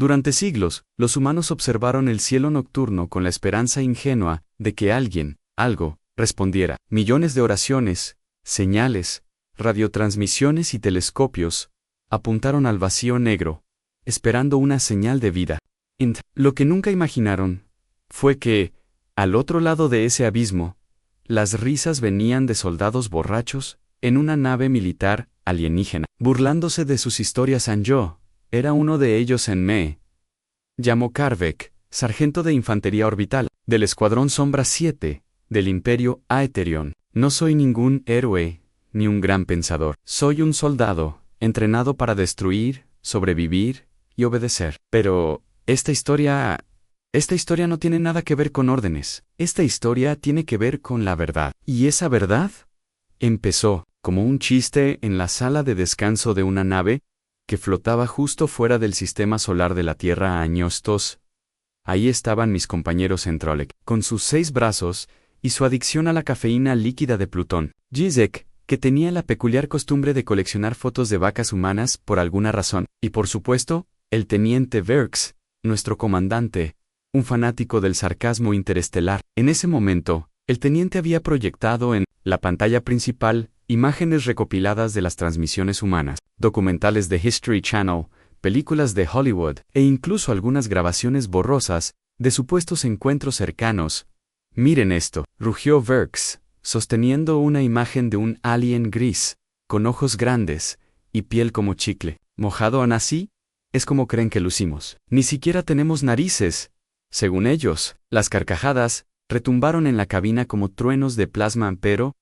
Durante siglos, los humanos observaron el cielo nocturno con la esperanza ingenua de que alguien, algo, respondiera. Millones de oraciones, señales, radiotransmisiones y telescopios apuntaron al vacío negro, esperando una señal de vida. Lo que nunca imaginaron fue que, al otro lado de ese abismo, las risas venían de soldados borrachos en una nave militar alienígena, burlándose de sus historias. Yo era uno de ellos. Me llamó Karvek, sargento de infantería orbital, del Escuadrón Sombra 7, del Imperio Aetherion. No soy ningún héroe, ni un gran pensador. Soy un soldado, entrenado para destruir, sobrevivir y obedecer. Pero esta historia no tiene nada que ver con órdenes. Esta historia tiene que ver con la verdad. ¿Y esa verdad? Empezó como un chiste en la sala de descanso de una nave que flotaba justo fuera del sistema solar de la Tierra a años 2. Ahí estaban mis compañeros en Trolek, con sus 6 brazos y su adicción a la cafeína líquida de Plutón. Jizek, que tenía la peculiar costumbre de coleccionar fotos de vacas humanas por alguna razón. Y por supuesto, el teniente Verks, nuestro comandante, un fanático del sarcasmo interestelar. En ese momento, el teniente había proyectado en la pantalla principal imágenes recopiladas de las transmisiones humanas, documentales de History Channel, películas de Hollywood e incluso algunas grabaciones borrosas de supuestos encuentros cercanos. Miren esto, rugió Verks, sosteniendo una imagen de un alien gris, con ojos grandes y piel como chicle. ¿Mojado aún así? Es como creen que lucimos. Ni siquiera tenemos narices. Según ellos, las carcajadas retumbaron en la cabina como truenos de plasma, pero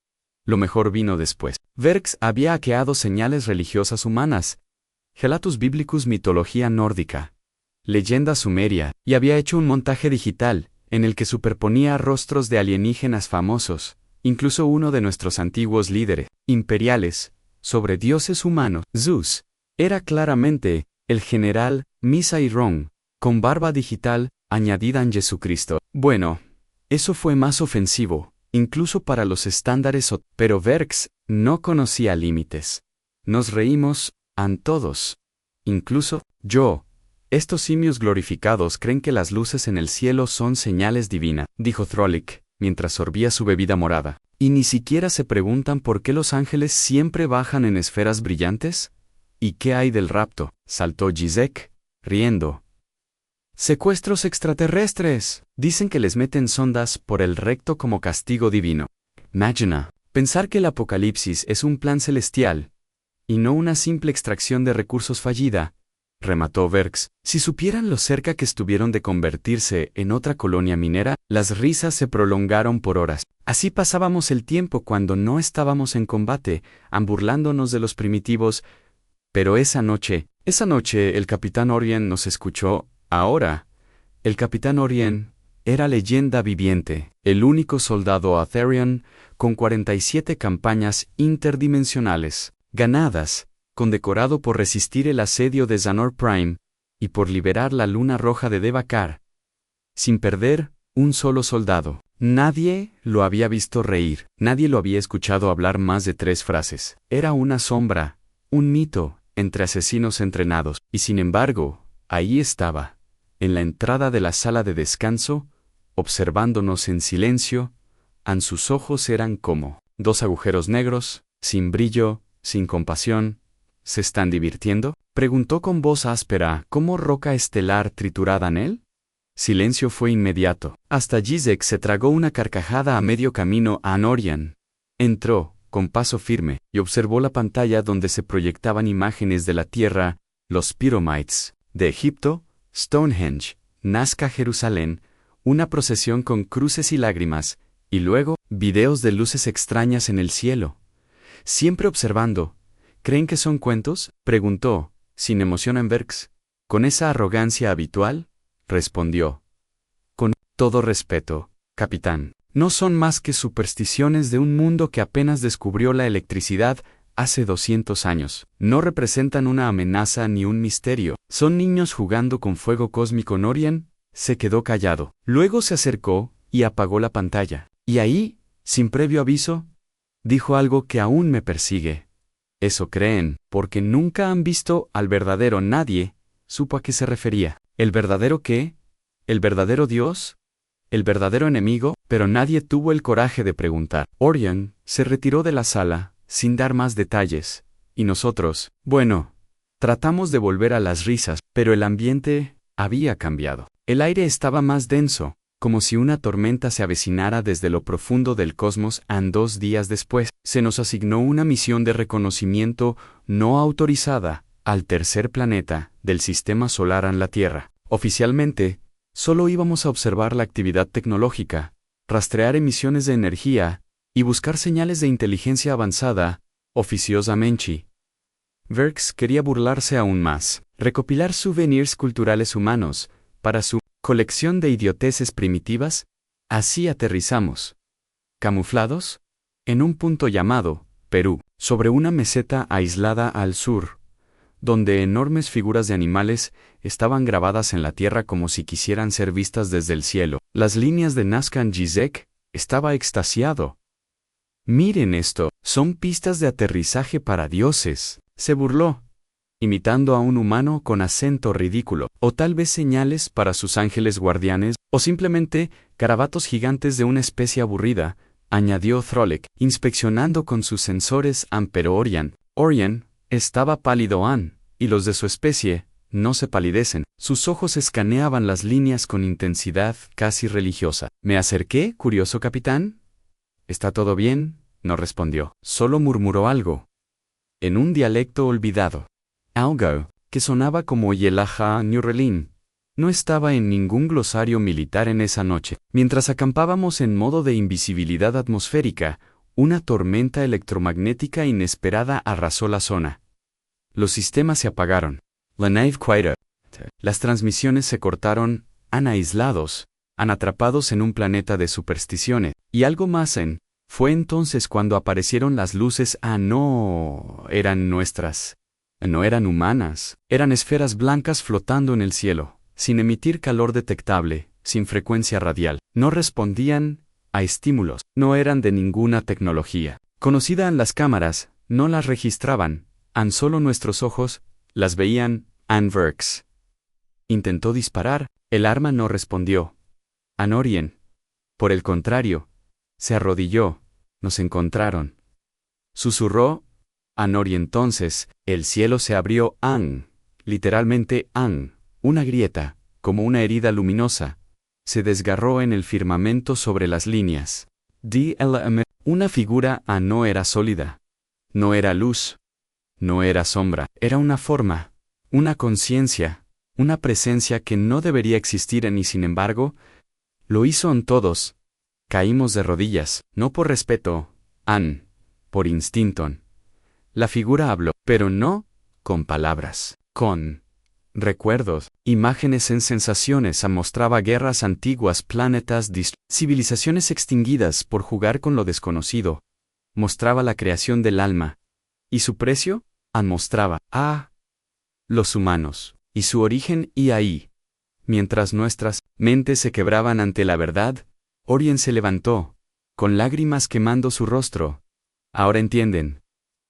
lo mejor vino después. Verks había hackeado señales religiosas humanas, Gelatus Biblicus, mitología nórdica, leyenda sumeria, y había hecho un montaje digital en el que superponía rostros de alienígenas famosos, incluso uno de nuestros antiguos líderes imperiales, sobre dioses humanos. Zeus era claramente el general Misairon, con barba digital añadida en Jesucristo. Bueno, eso fue más ofensivo, incluso para los estándares, pero Verks no conocía límites. Nos reímos, todos. Incluso yo. Estos simios glorificados creen que las luces en el cielo son señales divinas, dijo Trolek, mientras sorbía su bebida morada. ¿Y ni siquiera se preguntan por qué los ángeles siempre bajan en esferas brillantes? ¿Y qué hay del rapto? Saltó Jizek, riendo. ¡Secuestros extraterrestres! Dicen que les meten sondas por el recto como castigo divino. Imagina, pensar que el apocalipsis es un plan celestial, y no una simple extracción de recursos fallida, remató Verks. Si supieran lo cerca que estuvieron de convertirse en otra colonia minera, las risas se prolongaron por horas. Así pasábamos el tiempo cuando no estábamos en combate, burlándonos de los primitivos. Pero esa noche el capitán Orien nos escuchó. Ahora, el capitán Orien era leyenda viviente, el único soldado Aetherion con 47 campañas interdimensionales ganadas, condecorado por resistir el asedio de Zanor Prime y por liberar la luna roja de Devakar, sin perder un solo soldado. Nadie lo había visto reír, nadie lo había escuchado hablar más de 3 frases. Era una sombra, un mito entre asesinos entrenados, y sin embargo, ahí estaba, en la entrada de la sala de descanso, observándonos en silencio. Sus ojos eran como 2 agujeros negros, sin brillo, sin compasión. ¿Se están divirtiendo?, preguntó con voz áspera, como roca estelar triturada en él. Silencio fue inmediato. Hasta Jizek se tragó una carcajada a medio camino a Anorian. Entró, con paso firme, y observó la pantalla donde se proyectaban imágenes de la Tierra, los Pyramids, de Egipto, Stonehenge, Nazca, Jerusalén, una procesión con cruces y lágrimas, y luego, videos de luces extrañas en el cielo. Siempre observando. ¿Creen que son cuentos?, preguntó, sin emoción en Verks. ¿Con esa arrogancia habitual? Respondió. Con todo respeto, capitán. No son más que supersticiones de un mundo que apenas descubrió la electricidad hace 200 años. No representan una amenaza ni un misterio. Son niños jugando con fuego cósmico. Norien se quedó callado. Luego se acercó y apagó la pantalla. Y ahí, sin previo aviso, dijo algo que aún me persigue. Eso creen, porque nunca han visto al verdadero. Nadie supo a qué se refería. ¿El verdadero qué? ¿El verdadero Dios? ¿El verdadero enemigo? Pero nadie tuvo el coraje de preguntar. Orion se retiró de la sala, sin dar más detalles, y nosotros, bueno, tratamos de volver a las risas, pero el ambiente había cambiado. El aire estaba más denso, como si una tormenta se avecinara desde lo profundo del cosmos. 2 días después, se nos asignó una misión de reconocimiento no autorizada al tercer planeta del sistema solar en la Tierra. Oficialmente, solo íbamos a observar la actividad tecnológica, rastrear emisiones de energía y buscar señales de inteligencia avanzada, oficiosamente. Verks quería burlarse aún más, recopilar souvenirs culturales humanos para su colección de idioteces primitivas. Así aterrizamos, camuflados, en un punto llamado Perú, sobre una meseta aislada al sur, donde enormes figuras de animales estaban grabadas en la tierra como si quisieran ser vistas desde el cielo. Las líneas de Nazca Gizek estaba extasiado. «Miren esto, son pistas de aterrizaje para dioses», se burló, imitando a un humano con acento ridículo, o tal vez señales para sus ángeles guardianes, o simplemente garabatos gigantes de una especie aburrida, añadió Throlek, inspeccionando con sus sensores pero Orion estaba pálido y los de su especie no se palidecen. Sus ojos escaneaban las líneas con intensidad casi religiosa. Me acerqué, curioso capitán. ¿Está todo bien? No respondió. Solo murmuró algo, en un dialecto olvidado. Algo, que sonaba como Yelaja Nurelin. No estaba en ningún glosario militar en esa noche. Mientras acampábamos en modo de invisibilidad atmosférica, una tormenta electromagnética inesperada arrasó la zona. Los sistemas se apagaron. La nave quieta. Las transmisiones se cortaron, aislados, atrapados en un planeta de supersticiones. Y algo más fue entonces cuando aparecieron las luces. No eran nuestras. No eran humanas. Eran esferas blancas flotando en el cielo, sin emitir calor detectable, sin frecuencia radial. No respondían a estímulos. No eran de ninguna tecnología conocida en las cámaras. No las registraban. Solo nuestros ojos las veían. Verks intentó disparar. El arma no respondió. Orion, por el contrario, se arrodilló. Nos encontraron. Susurró. Orion. Entonces, el cielo se abrió. Literalmente, una grieta, como una herida luminosa, se desgarró en el firmamento sobre las líneas. DLM. Una figura. No era sólida. No era luz. No era sombra. Era una forma, una conciencia, una presencia que no debería existir y sin embargo, lo hizo en todos. Caímos de rodillas, no por respeto, por instinto. La figura habló, pero no con palabras, con recuerdos, imágenes en sensaciones. Mostraba guerras antiguas, planetas, civilizaciones extinguidas por jugar con lo desconocido. Mostraba la creación del alma. ¿Y su precio? Mostraba los humanos, y su origen. Y ahí, mientras nuestras mentes se quebraban ante la verdad, Orion se levantó, con lágrimas quemando su rostro. Ahora entienden,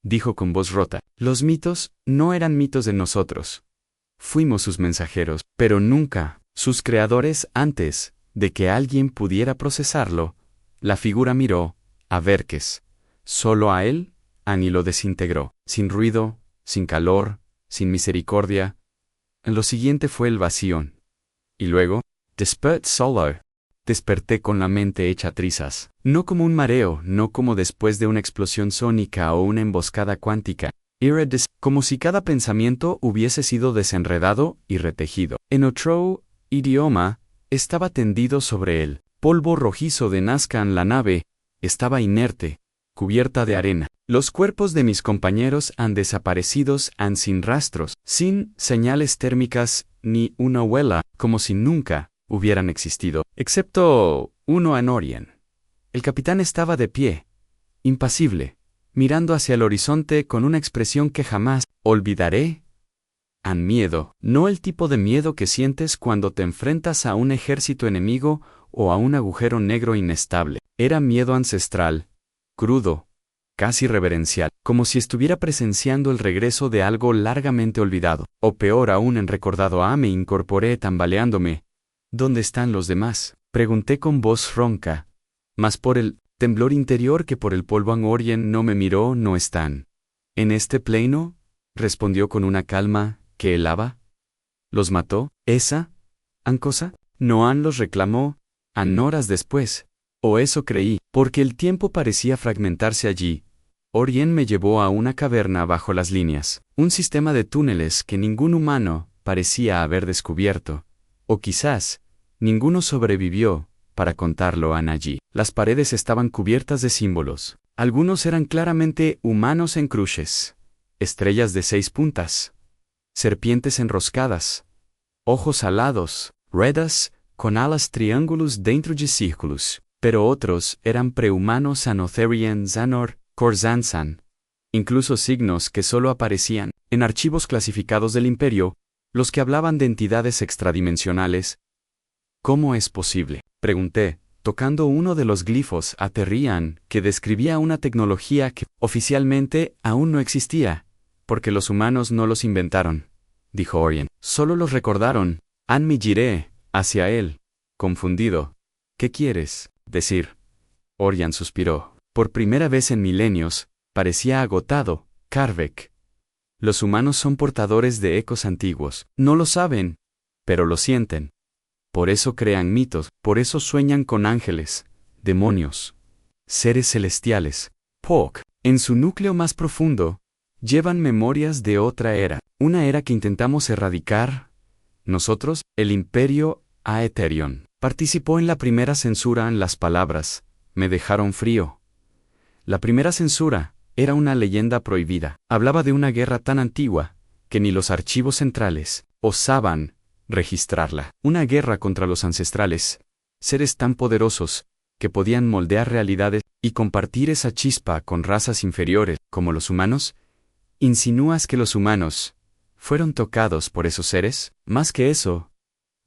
dijo con voz rota. Los mitos no eran mitos de nosotros. Fuimos sus mensajeros, pero nunca sus creadores. Antes de que alguien pudiera procesarlo, la figura miró a Verks, solo a él, y lo desintegró, sin ruido, sin calor, sin misericordia. Lo siguiente fue el vacío. Y luego, desperté con la mente hecha trizas. No como un mareo, no como después de una explosión sónica o una emboscada cuántica. Era como si cada pensamiento hubiese sido desenredado y retejido. En otro idioma, estaba tendido sobre él. Polvo rojizo de Nazca. La nave estaba inerte, cubierta de arena. Los cuerpos de mis compañeros han desaparecido, sin rastros, sin señales térmicas, ni una huella, como si nunca hubieran existido, excepto uno. Orion. El capitán estaba de pie, impasible, mirando hacia el horizonte con una expresión que jamás olvidaré. Miedo, no el tipo de miedo que sientes cuando te enfrentas a un ejército enemigo o a un agujero negro inestable. Era miedo ancestral, crudo, casi reverencial, como si estuviera presenciando el regreso de algo largamente olvidado. O peor aún, en recordado me incorporé tambaleándome. ¿Dónde están los demás? Pregunté con voz ronca. Más por el temblor interior que por el polvo. Orien no me miró. No están. ¿En este plano? Respondió con una calma que helaba. ¿Los mató? ¿Esa? ¿Ancosa? Noan los reclamó. Horas después. O eso creí, porque el tiempo parecía fragmentarse allí. Orien me llevó a una caverna bajo las líneas, un sistema de túneles que ningún humano parecía haber descubierto. O quizás, ninguno sobrevivió para contarlo allí. Las paredes estaban cubiertas de símbolos. Algunos eran claramente humanos en cruces, estrellas de 6 puntas, serpientes enroscadas, ojos alados, ruedas, con alas triángulos dentro de círculos. Pero otros eran prehumanos Anotherian Zanor, Korzansan. Incluso signos que solo aparecían en archivos clasificados del Imperio, los que hablaban de entidades extradimensionales. ¿Cómo es posible?, pregunté, tocando uno de los glifos Aterian, que describía una tecnología que oficialmente aún no existía, porque los humanos no los inventaron, dijo Orien. Solo los recordaron. Me giré hacia él, confundido. ¿Qué quieres decir? Orien suspiró. Por primera vez en milenios, parecía agotado. Karvek. Los humanos son portadores de ecos antiguos. No lo saben, pero lo sienten. Por eso crean mitos, por eso sueñan con ángeles, demonios, seres celestiales. Pok, en su núcleo más profundo, llevan memorias de otra era, una era que intentamos erradicar. Nosotros, el Imperio Aetherion, participó en la primera censura. En las palabras, me dejaron frío. La primera censura era una leyenda prohibida. Hablaba de una guerra tan antigua que ni los archivos centrales osaban registrarla. Una guerra contra los ancestrales, seres tan poderosos que podían moldear realidades y compartir esa chispa con razas inferiores, como los humanos. ¿Insinúas que los humanos fueron tocados por esos seres? Más que eso,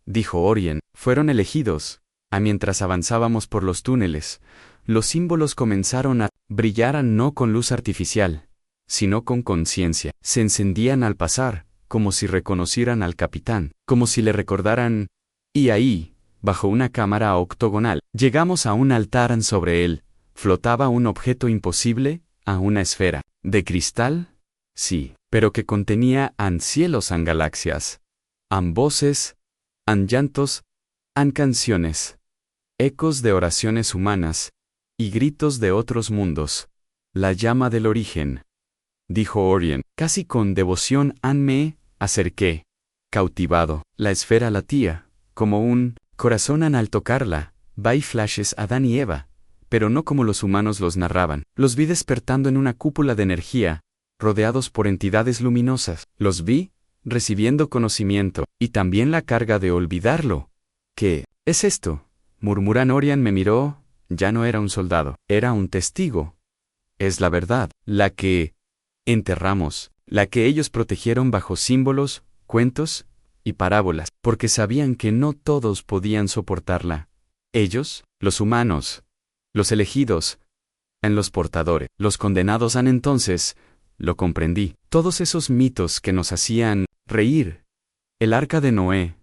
dijo Orien, fueron elegidos. Mientras avanzábamos por los túneles, los símbolos comenzaron a brillar no con luz artificial, sino con conciencia. Se encendían al pasar, como si reconocieran al capitán, como si le recordaran. Y ahí, bajo una cámara octogonal, llegamos a un altar. Sobre él flotaba un objeto imposible, una esfera. ¿De cristal? Sí, pero que contenía cielos, galaxias, voces, llantos, canciones, ecos de oraciones humanas y gritos de otros mundos. La llama del origen, dijo Orien, casi con devoción. Me acerqué, cautivado. La esfera latía, como un corazón al tocarla. Vi flashes Adán y Eva, pero no como los humanos los narraban. Los vi despertando en una cúpula de energía, rodeados por entidades luminosas. Los vi recibiendo conocimiento, y también la carga de olvidarlo. ¿Qué es esto?, murmuran. Orien me miró. Ya no era un soldado, era un testigo. Es la verdad, la que enterramos, la que ellos protegieron bajo símbolos, cuentos y parábolas, porque sabían que no todos podían soportarla. Ellos, los humanos, los elegidos, los portadores, los condenados. Entonces lo comprendí. Todos esos mitos que nos hacían reír. El arca de Noé,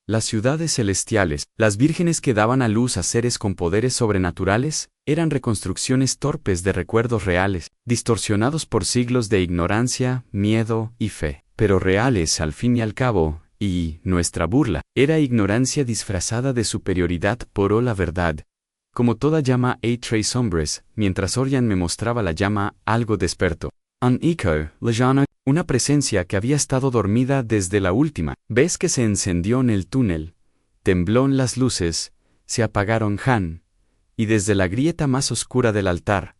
las ciudades celestiales, las vírgenes que daban a luz a seres con poderes sobrenaturales, eran reconstrucciones torpes de recuerdos reales, distorsionados por siglos de ignorancia, miedo y fe, pero reales al fin y al cabo. Y nuestra burla era ignorancia disfrazada de superioridad por la verdad. Como toda llama tres hombres, mientras Orien me mostraba la llama, algo despertó. Un eco, lejano, una presencia que había estado dormida desde la última vez que se encendió en el túnel. Tembló en las luces, se apagaron y desde la grieta más oscura del altar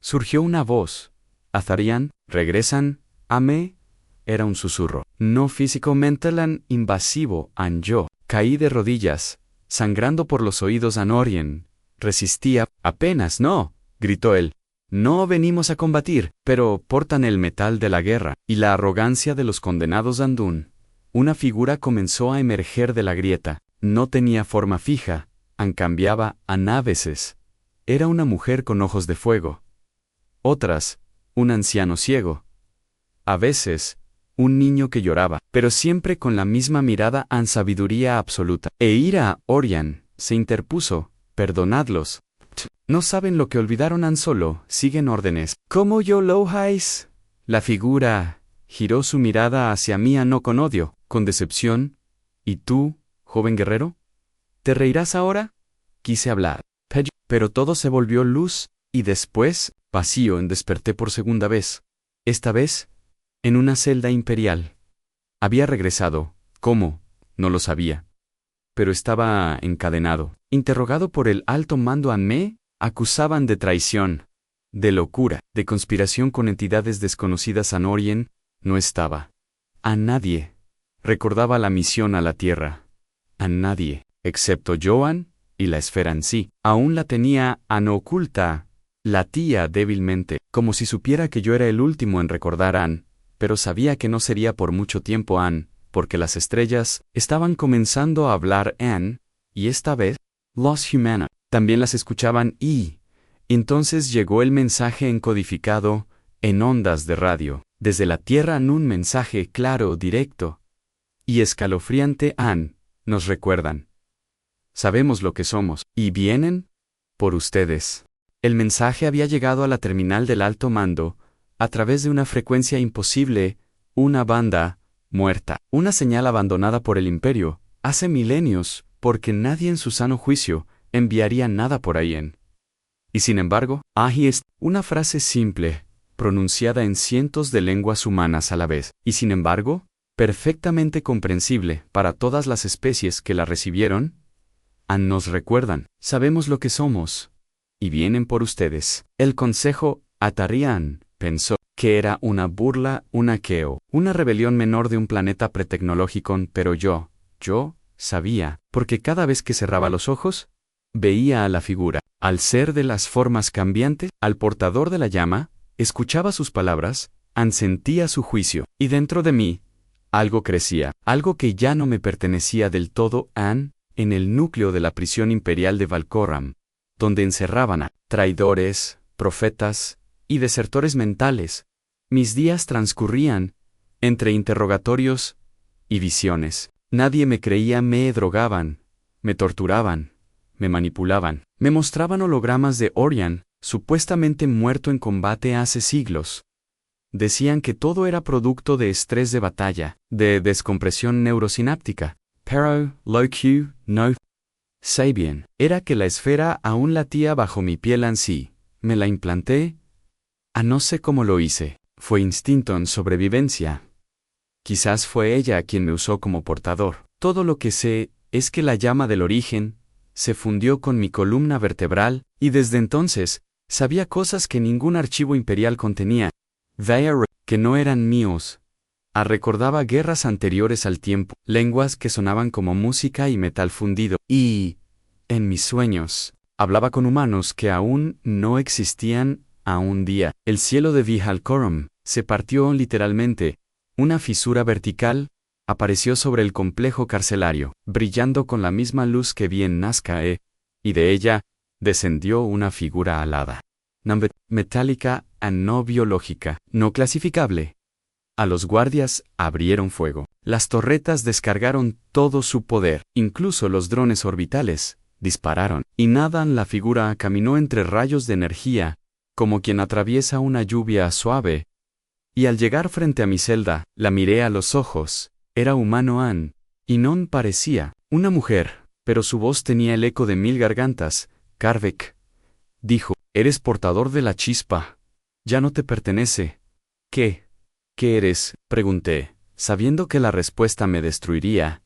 surgió una voz. Atharian, regresan. Me. Era un susurro, no físico, mental, invasivo. Yo caí de rodillas, sangrando por los oídos. Orien resistía. Apenas no, gritó él. No venimos a combatir, pero portan el metal de la guerra y la arrogancia de los condenados. Andún. Una figura comenzó a emerger de la grieta. No tenía forma fija, cambiaba a veces. Era una mujer con ojos de fuego. Otras, un anciano ciego. A veces, un niño que lloraba, pero siempre con la misma mirada en sabiduría absoluta. E Ira, Orion, se interpuso, perdonadlos. No saben lo que olvidaron han solo, siguen órdenes. ¿Cómo yo lo hais? La figura giró su mirada hacia mí no con odio, con decepción. ¿Y tú, joven guerrero? ¿Te reirás ahora? Quise hablar. Pero todo se volvió luz, y después, vacío. Desperté por segunda vez. Esta vez, en una celda imperial. Había regresado. ¿Cómo? No lo sabía. Pero estaba encadenado. Interrogado por el alto mando me acusaban de traición, de locura, de conspiración con entidades desconocidas a Orien. No estaba. A nadie. Recordaba la misión a la Tierra. A nadie, excepto Joan y la esfera en sí. Aún la tenía oculta. Latía débilmente, como si supiera que yo era el último en recordar pero sabía que no sería por mucho tiempo porque las estrellas estaban comenzando a hablar y esta vez, los humanos, también las escuchaban y entonces llegó el mensaje encodificado, en ondas de radio, desde la Tierra en un mensaje claro, directo y escalofriante nos recuerdan. Sabemos lo que somos, y vienen por ustedes. El mensaje había llegado a la terminal del alto mando, a través de una frecuencia imposible, una banda muerta, una señal abandonada por el imperio, hace milenios, porque nadie en su sano juicio enviaría nada por ahí Y sin embargo, ahí es una frase simple, pronunciada en cientos de lenguas humanas a la vez, y sin embargo, perfectamente comprensible para todas las especies que la recibieron. Nos recuerdan, sabemos lo que somos, y vienen por ustedes. El consejo, Atarian, pensó que era una burla, una queo, una rebelión menor de un planeta pretecnológico, pero yo sabía, porque cada vez que cerraba los ojos, veía a la figura, al ser de las formas cambiantes, al portador de la llama, escuchaba sus palabras, sentía su juicio, y dentro de mí, algo crecía, algo que ya no me pertenecía del todo, en el núcleo de la prisión imperial de Valcoram, donde encerraban a traidores, profetas y desertores mentales. Mis días transcurrían entre interrogatorios y visiones. Nadie me creía, me drogaban, me torturaban, me manipulaban, me mostraban hologramas de Orion, supuestamente muerto en combate hace siglos. Decían que todo era producto de estrés de batalla, de descompresión neurosináptica. Pero, lo que no sé bien, era que la esfera aún latía bajo mi piel sí. Me la implanté. No sé cómo lo hice. Fue instinto en sobrevivencia. Quizás fue ella quien me usó como portador. Todo lo que sé es que la llama del origen se fundió con mi columna vertebral, y desde entonces sabía cosas que ningún archivo imperial contenía. Que no eran míos. Recordaba guerras anteriores al tiempo, lenguas que sonaban como música y metal fundido, y, en mis sueños, hablaba con humanos que aún no existían. A un día, el cielo de Vihalcorum se partió literalmente. Una fisura vertical apareció sobre el complejo carcelario, brillando con la misma luz que vi en Nazca, y de ella descendió una figura alada, metálica, no biológica, no clasificable. A los guardias abrieron fuego. Las torretas descargaron todo su poder, incluso los drones orbitales dispararon, y la figura caminó entre rayos de energía, como quien atraviesa una lluvia suave. Y al llegar frente a mi celda, la miré a los ojos. Era humano y no parecía una mujer, pero su voz tenía el eco de 1000 gargantas. Karvek dijo, eres portador de la chispa. Ya no te pertenece. ¿Qué eres? Pregunté, sabiendo que la respuesta me destruiría.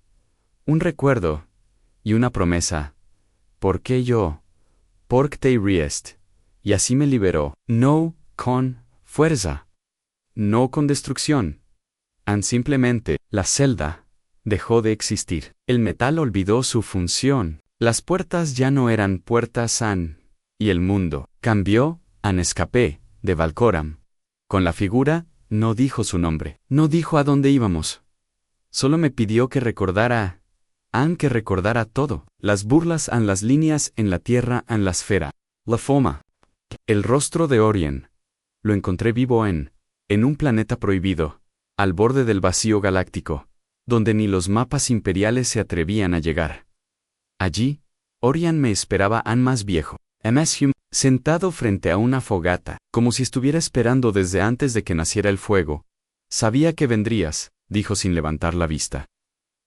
Un recuerdo y una promesa. ¿Por qué yo? Porque te riest. Y así me liberó. No con fuerza. No con destrucción. Simplemente, la celda dejó de existir. El metal olvidó su función. Las puertas ya no eran puertas y el mundo cambió. Escapé de Valcoram. Con la figura, no dijo su nombre. No dijo a dónde íbamos. Solo me pidió que recordara. Que recordara todo. Las burlas las líneas en la tierra la esfera. La forma. El rostro de Orion. Lo encontré vivo en un planeta prohibido, al borde del vacío galáctico, donde ni los mapas imperiales se atrevían a llegar. Allí, Orion me esperaba aún más viejo, más Hume, sentado frente a una fogata, como si estuviera esperando desde antes de que naciera el fuego. Sabía que vendrías, dijo sin levantar la vista.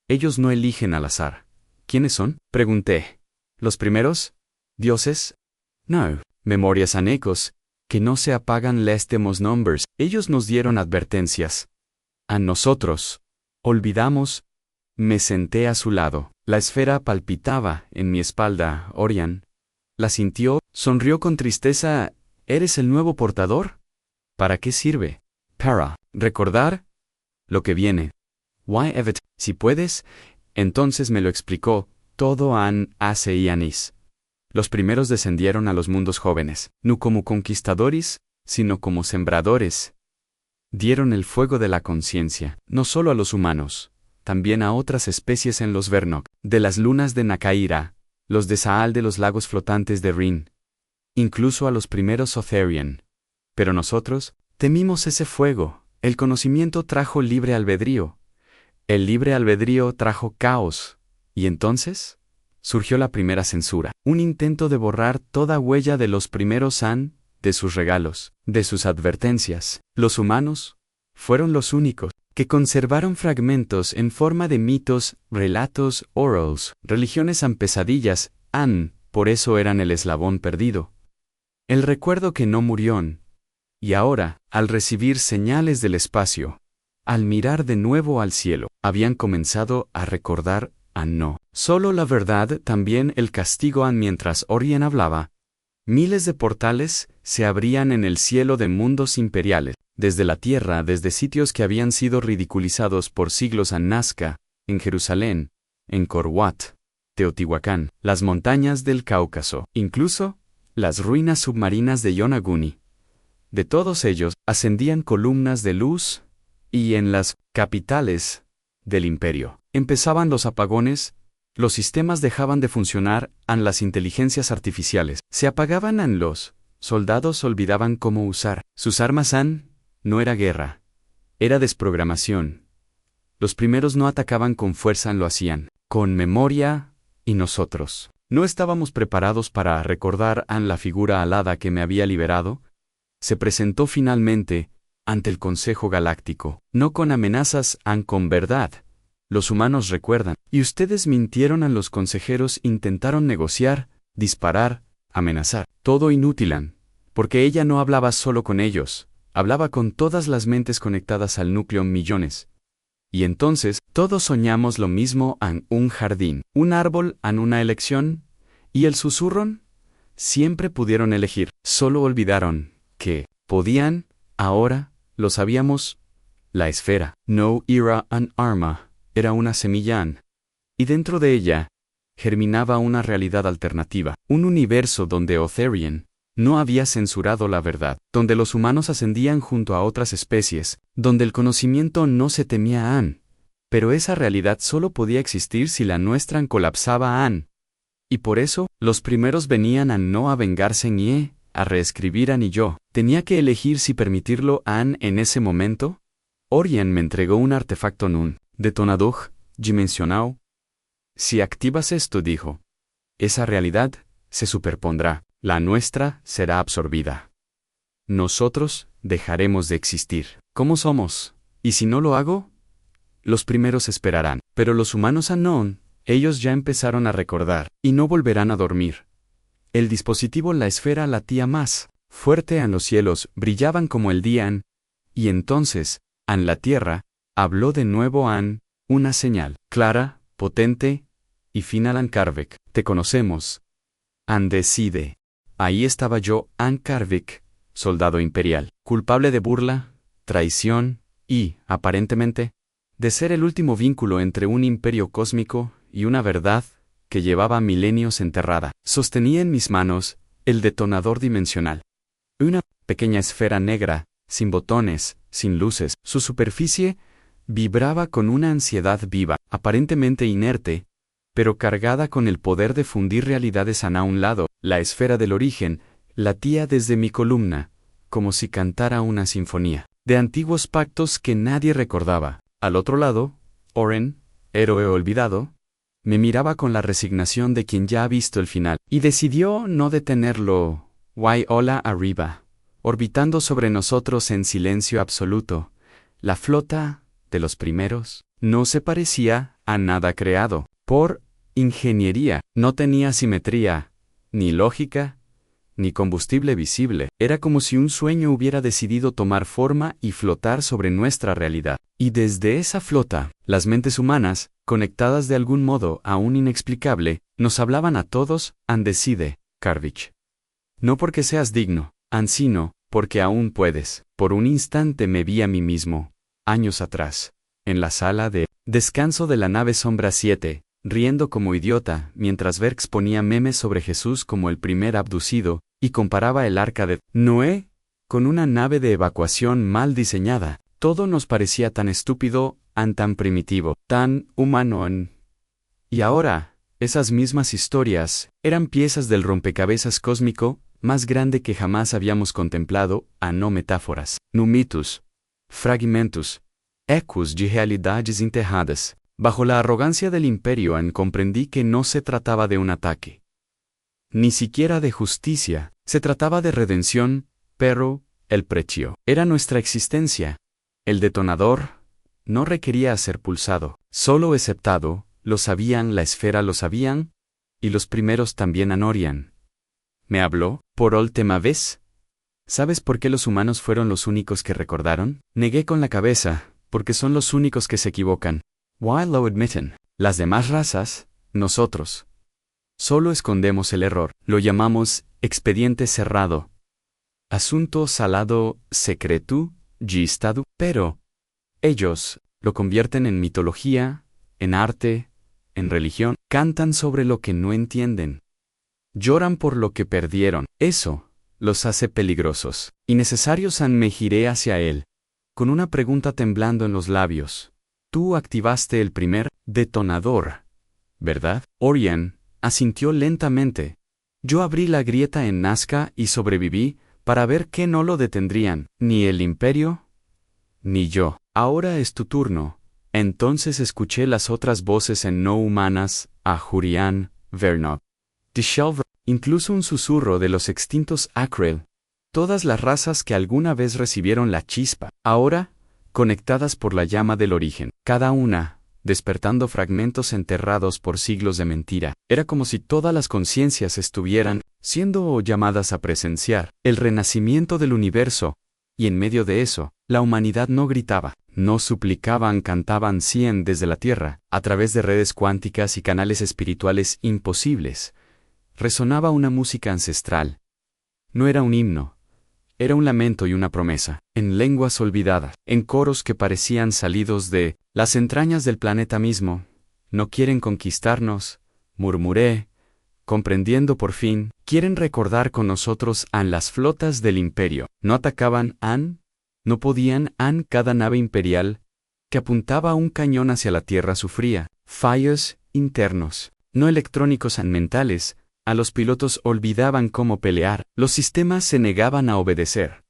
Ellos no eligen al azar. ¿Quiénes son? Pregunté. ¿Los primeros? ¿Dioses? No. Memorias anecos, que no se apagan les demos numbers. Ellos nos dieron advertencias. A nosotros. Olvidamos. Me senté a su lado. La esfera palpitaba en mi espalda. Orion la sintió, sonrió con tristeza. ¿Eres el nuevo portador? ¿Para qué sirve? Para recordar lo que viene. Why evet, si puedes. Entonces me lo explicó, todo an hace y anis. Los primeros descendieron a los mundos jóvenes, no como conquistadores, sino como sembradores. Dieron el fuego de la conciencia, no solo a los humanos, también a otras especies en los Vernok, de las lunas de Nakaira, los de Saal de los lagos flotantes de Rin, incluso a los primeros Otherian. Pero nosotros temimos ese fuego. El conocimiento trajo libre albedrío. El libre albedrío trajo caos. ¿Y entonces? Surgió la primera censura, un intento de borrar toda huella de los primeros An, de sus regalos, de sus advertencias. Los humanos fueron los únicos que conservaron fragmentos en forma de mitos, relatos, orals, religiones and pesadillas, por eso eran el eslabón perdido. El recuerdo que no murió. Y ahora, al recibir señales del espacio, al mirar de nuevo al cielo, habían comenzado a recordar no solo la verdad, también el castigo. Mientras Orion hablaba, miles de portales se abrían en el cielo de mundos imperiales, desde la tierra, desde sitios que habían sido ridiculizados por siglos en Nazca, en Jerusalén, en Corwat, Teotihuacán, las montañas del Cáucaso, incluso las ruinas submarinas de Yonaguni. De todos ellos ascendían columnas de luz, y en las capitales del imperio empezaban los apagones. Los sistemas dejaban de funcionar, las inteligencias artificiales se apagaban, los soldados olvidaban cómo usar sus armas. No era guerra, era desprogramación. Los primeros no atacaban con fuerza, lo hacían con memoria, y nosotros no estábamos preparados para recordar la figura alada que me había liberado. Se presentó finalmente ante el Consejo Galáctico, no con amenazas, con verdad. Los humanos recuerdan, y ustedes mintieron. Los consejeros intentaron negociar, disparar, amenazar. Todo inútil, porque ella no hablaba solo con ellos, hablaba con todas las mentes conectadas al núcleo, millones. Y entonces, todos soñamos lo mismo, un jardín, un árbol, una elección, y el susurro. Siempre pudieron elegir, solo olvidaron que podían. Ahora lo sabíamos. La esfera, no era an arma, era una semilla, y dentro de ella germinaba una realidad alternativa, un universo donde Otherian no había censurado la verdad, donde los humanos ascendían junto a otras especies, donde el conocimiento no se temía pero esa realidad solo podía existir si la nuestra colapsaba y por eso los primeros venían no a vengarse ni a reescribir y yo tenía que elegir si permitirlo en ese momento. Orion me entregó un artefacto detonador dimensional. Si activas esto, dijo, esa realidad se superpondrá, la nuestra será absorbida. Nosotros dejaremos de existir. ¿Cómo somos? Y si no lo hago, los primeros esperarán. Pero los humanos ellos ya empezaron a recordar, y no volverán a dormir. El dispositivo, la esfera, latía más fuerte en los cielos, brillaban como el día y entonces, la tierra, habló de nuevo una señal, clara, potente, y final. Karvik, te conocemos. Decide. Ahí estaba yo, Karvik, soldado imperial, culpable de burla, traición, y, aparentemente, de ser el último vínculo entre un imperio cósmico y una verdad que llevaba milenios enterrada. Sostenía en mis manos el detonador dimensional. Una pequeña esfera negra, sin botones, sin luces. Su superficie vibraba con una ansiedad viva, aparentemente inerte, pero cargada con el poder de fundir realidades. A un lado, la esfera del origen latía desde mi columna, como si cantara una sinfonía, de antiguos pactos que nadie recordaba. Al otro lado, Oren, héroe olvidado, me miraba con la resignación de quien ya ha visto el final, y decidió no detenerlo. Ola arriba, orbitando sobre nosotros en silencio absoluto. La flota de los primeros no se parecía a nada creado por ingeniería. No tenía simetría, ni lógica, ni combustible visible. Era como si un sueño hubiera decidido tomar forma y flotar sobre nuestra realidad. Y desde esa flota, las mentes humanas, conectadas de algún modo aún inexplicable, nos hablaban a todos, decide Carvich. No porque seas digno, sino porque aún puedes. Por un instante me vi a mí mismo, años atrás, en la sala de descanso de la nave Sombra 7, riendo como idiota, mientras Berks ponía memes sobre Jesús como el primer abducido, y comparaba el arca de Noé con una nave de evacuación mal diseñada. Todo nos parecía tan estúpido, tan primitivo, tan humano. Y ahora, esas mismas historias eran piezas del rompecabezas cósmico más grande que jamás habíamos contemplado, no metáforas, no mitos, fragmentos, ecos de realidades enterradas. Bajo la arrogancia del imperio comprendí que no se trataba de un ataque, ni siquiera de justicia, se trataba de redención, pero el precio era nuestra existencia. El detonador no requería ser pulsado, solo aceptado. Lo sabían, la esfera lo sabían, y los primeros también Anorian. ¿Me habló, por última vez? ¿Sabes por qué los humanos fueron los únicos que recordaron? Negué con la cabeza, porque son los únicos que se equivocan. Why lo admiten? Las demás razas, nosotros, solo escondemos el error. Lo llamamos expediente cerrado. Asunto salado, secreto, gistado. Pero ellos lo convierten en mitología, en arte, en religión. Cantan sobre lo que no entienden. Lloran por lo que perdieron. Eso los hace peligrosos. Innecesarios. Me giré hacia él, con una pregunta temblando en los labios. Tú activaste el primer detonador, ¿verdad? Orion asintió lentamente. Yo abrí la grieta en Nazca y sobreviví para ver que no lo detendrían, ni el imperio, ni yo. Ahora es tu turno. Entonces escuché las otras voces en no humanas, a Jurian, Vernok, Tishelv, incluso un susurro de los extintos Akrel. Todas las razas que alguna vez recibieron la chispa, ahora, conectadas por la llama del origen, cada una, despertando fragmentos enterrados por siglos de mentira. Era como si todas las conciencias estuvieran siendo llamadas a presenciar el renacimiento del universo, y en medio de eso, la humanidad no gritaba, no suplicaban, cantaban desde la Tierra, a través de redes cuánticas y canales espirituales imposibles. Resonaba una música ancestral. No era un himno. Era un lamento y una promesa, en lenguas olvidadas, en coros que parecían salidos de las entrañas del planeta mismo. No quieren conquistarnos, murmuré, comprendiendo por fin. Quieren recordar con nosotros las flotas del imperio. No atacaban no podían cada nave imperial que apuntaba un cañón hacia la Tierra sufría fallos internos, no electrónicos mentales. A los pilotos olvidaban cómo pelear, los sistemas se negaban a obedecer.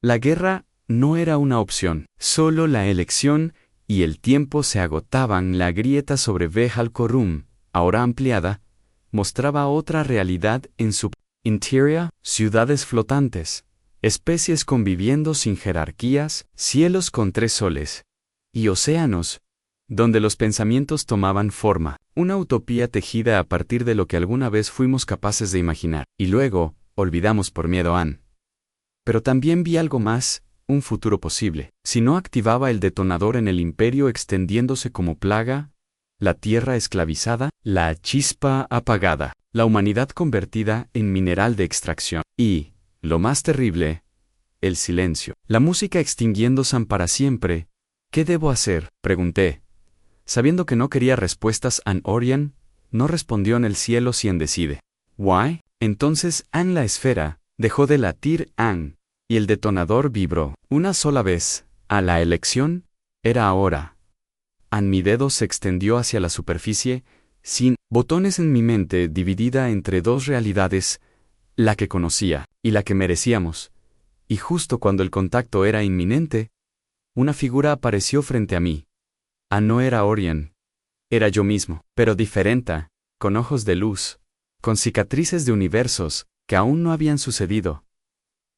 La guerra no era una opción, solo la elección, y el tiempo se agotaban. La grieta sobre Vejal Korum, ahora ampliada, mostraba otra realidad en su interior, ciudades flotantes, especies conviviendo sin jerarquías, cielos con 3 soles, y océanos, donde los pensamientos tomaban forma, una utopía tejida a partir de lo que alguna vez fuimos capaces de imaginar, y luego, olvidamos por miedo Pero también vi algo más, un futuro posible. Si no activaba el detonador en el imperio extendiéndose como plaga, la tierra esclavizada, la chispa apagada, la humanidad convertida en mineral de extracción, y, lo más terrible, el silencio, la música extinguiéndose para siempre. ¿Qué debo hacer?, pregunté. Sabiendo que no quería respuestas, Orion no respondió en el cielo decide. ¿Why? Entonces la esfera dejó de latir y el detonador vibró una sola vez. A la elección era ahora. Mi dedo se extendió hacia la superficie, sin botones en mi mente dividida entre 2 realidades, la que conocía y la que merecíamos. Y justo cuando el contacto era inminente, una figura apareció frente a mí. No era Orion. Era yo mismo, pero diferente, con ojos de luz, con cicatrices de universos que aún no habían sucedido.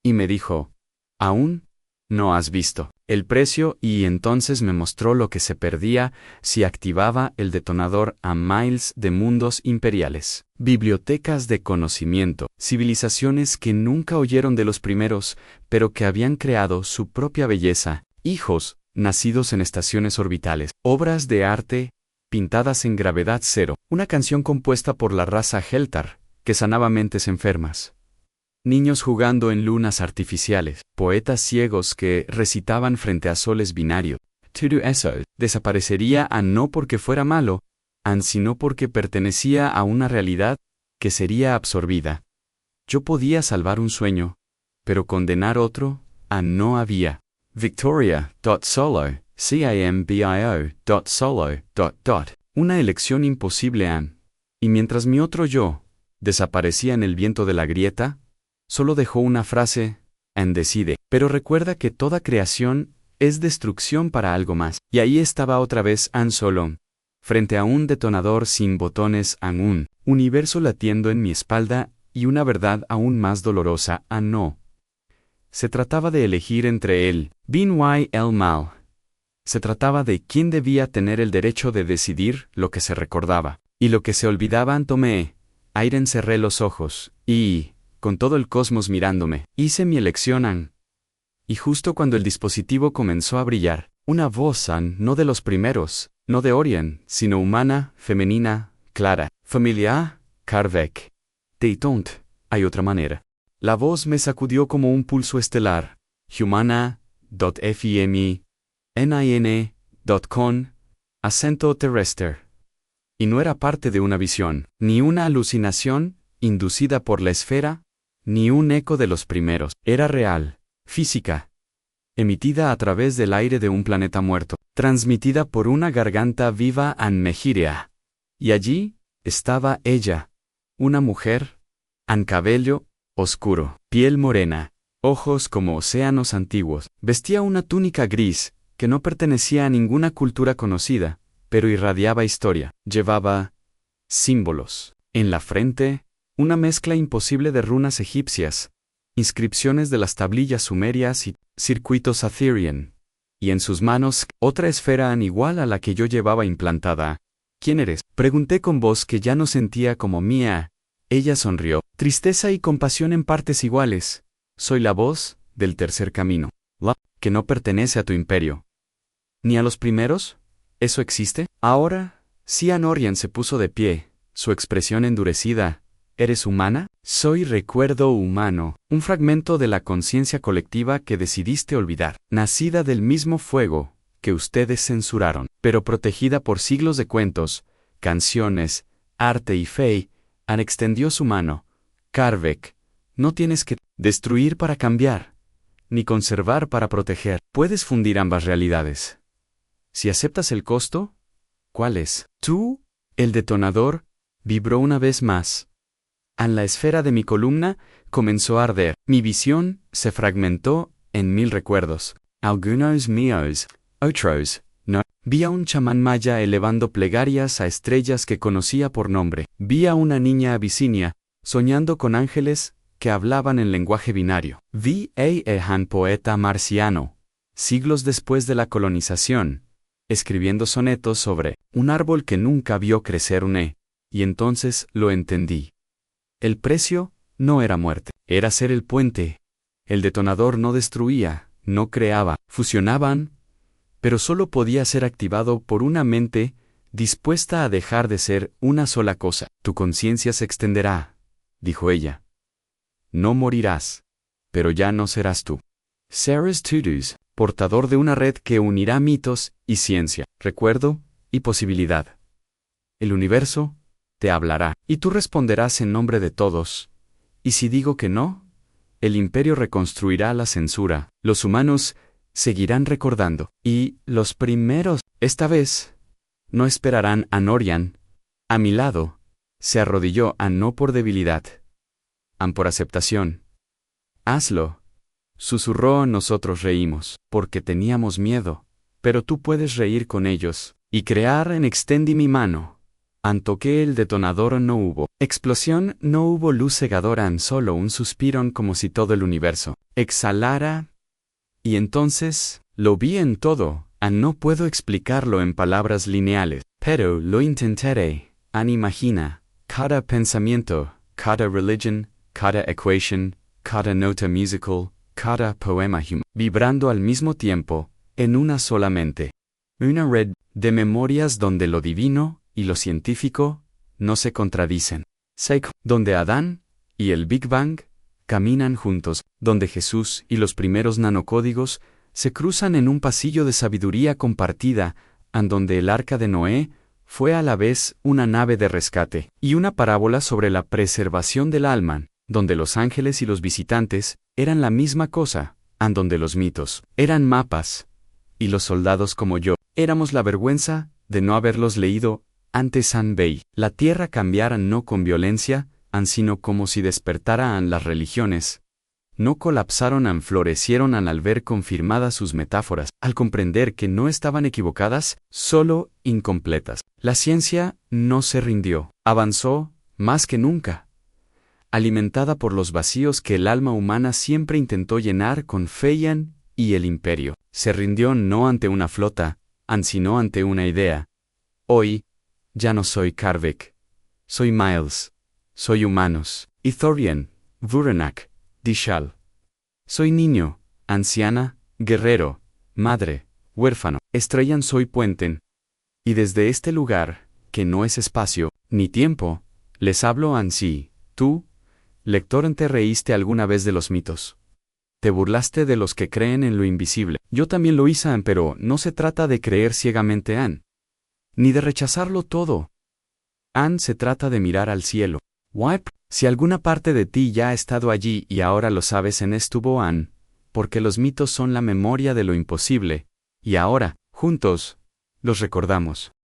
Y me dijo, ¿aún no has visto el precio? Y entonces me mostró lo que se perdía si activaba el detonador a miles de mundos imperiales, bibliotecas de conocimiento, civilizaciones que nunca oyeron de los primeros, pero que habían creado su propia belleza, hijos nacidos en estaciones orbitales, obras de arte pintadas en gravedad cero, una canción compuesta por la raza Heltar, que sanaba mentes enfermas. Niños jugando en lunas artificiales, poetas ciegos que recitaban frente a soles binarios. Todo eso desaparecería no porque fuera malo, sino porque pertenecía a una realidad que sería absorbida. Yo podía salvar un sueño, pero condenar otro, no había. Victoria.solo, cimbio.solo. Una elección imposible, Y mientras mi otro yo desaparecía en el viento de la grieta, solo dejó una frase, decide. Pero recuerda que toda creación es destrucción para algo más. Y ahí estaba otra vez Solo, frente a un detonador sin botones, un universo latiendo en mi espalda y una verdad aún más dolorosa, no. Se trataba de elegir entre el bien y el mal. Se trataba de quién debía tener el derecho de decidir lo que se recordaba. Y lo que se olvidaba. Tomé aire, cerré los ojos, y, con todo el cosmos mirándome, hice mi elección. Y justo cuando el dispositivo comenzó a brillar, una voz, no de los primeros, no de Orion, sino humana, femenina, clara, familiar, Carvec. Teitont, hay otra manera. La voz me sacudió como un pulso estelar. Humana.fmi, nin.con, acento terrestre. Y no era parte de una visión, ni una alucinación, inducida por la esfera, ni un eco de los primeros. Era real, física, emitida a través del aire de un planeta muerto, transmitida por una garganta viva en Mejirea. Y allí estaba ella, una mujer, cabello oscuro, piel morena, ojos como océanos antiguos. Vestía una túnica gris, que no pertenecía a ninguna cultura conocida, pero irradiaba historia. Llevaba símbolos en la frente, una mezcla imposible de runas egipcias, inscripciones de las tablillas sumerias y circuitos Aetherian. Y en sus manos, otra esfera igual a la que yo llevaba implantada. ¿Quién eres?, pregunté con voz que ya no sentía como mía. Ella sonrió. Tristeza y compasión en partes iguales. Soy la voz del tercer camino. La que no pertenece a tu imperio. ¿Ni a los primeros? ¿Eso existe? Ahora, Cian Orion se puso de pie, su expresión endurecida. ¿Eres humana? Soy recuerdo humano, un fragmento de la conciencia colectiva que decidiste olvidar, nacida del mismo fuego que ustedes censuraron, pero protegida por siglos de cuentos, canciones, arte y fe. Extendió su mano. Carvec, no tienes que destruir para cambiar, ni conservar para proteger. Puedes fundir ambas realidades. Si aceptas el costo, ¿cuál es? Tú, el detonador, vibró una vez más. La esfera de mi columna comenzó a arder. Mi visión se fragmentó en 1000 recuerdos. Algunos míos, otros no. Vi a un chamán maya elevando plegarias a estrellas que conocía por nombre. Vi a una niña abisinia, soñando con ángeles que hablaban en lenguaje binario. Vi a un poeta marciano, siglos después de la colonización, escribiendo sonetos sobre un árbol que nunca vio crecer y entonces lo entendí. El precio no era muerte, era ser el puente. El detonador no destruía, no creaba, fusionaban, pero solo podía ser activado por una mente dispuesta a dejar de ser una sola cosa. Tu conciencia se extenderá, dijo ella. No morirás, pero ya no serás tú. Serás Tudus, portador de una red que unirá mitos y ciencia, recuerdo y posibilidad. El universo te hablará, y tú responderás en nombre de todos. Y si digo que no, el imperio reconstruirá la censura, los humanos seguirán recordando, y los primeros, esta vez, no esperarán a Orion. A mi lado, se arrodilló no por debilidad, por aceptación. Hazlo, susurró. Nosotros reímos, porque teníamos miedo. Pero tú puedes reír con ellos. Y crear en extendí mi mano. An toqué el detonador, no hubo explosión, no hubo luz cegadora, an solo un suspirón, como si todo el universo exhalara. Y entonces, lo vi en todo, an no puedo explicarlo en palabras lineales, pero lo intentaré. An imagina, cada pensamiento, cada religion, cada equation, cada nota musical, cada poema human, vibrando al mismo tiempo, en una sola mente. Una red de memorias donde lo divino y lo científico no se contradicen. Donde Adán y el Big Bang caminan juntos, donde Jesús y los primeros nanocódigos se cruzan en un pasillo de sabiduría compartida, en donde el arca de Noé fue a la vez una nave de rescate y una parábola sobre la preservación del alma, donde los ángeles y los visitantes eran la misma cosa, en donde los mitos eran mapas, y los soldados como yo éramos la vergüenza de no haberlos leído antes. An Bei, la tierra cambiara no con violencia, sino como si despertaran las religiones. No colapsaron, florecieron al ver confirmadas sus metáforas, al comprender que no estaban equivocadas, solo incompletas. La ciencia no se rindió, avanzó más que nunca, alimentada por los vacíos que el alma humana siempre intentó llenar con Feian y el imperio. Se rindió no ante una flota, sino ante una idea. Hoy, ya no soy Karvik, soy Miles, soy humanos, y Thorian, Vuranak, Dishal. Soy niño, anciana, guerrero, madre, huérfano, estrellan, soy puenten. Y desde este lugar, que no es espacio, ni tiempo, les hablo ansí. Tú, lector, ¿te reíste alguna vez de los mitos? Te burlaste de los que creen en lo invisible. Yo también lo hice, pero no se trata de creer ciegamente, ni de rechazarlo todo. Se trata de mirar al cielo. Wipe, si alguna parte de ti ya ha estado allí y ahora lo sabes, estuvo porque los mitos son la memoria de lo imposible, y ahora, juntos, los recordamos.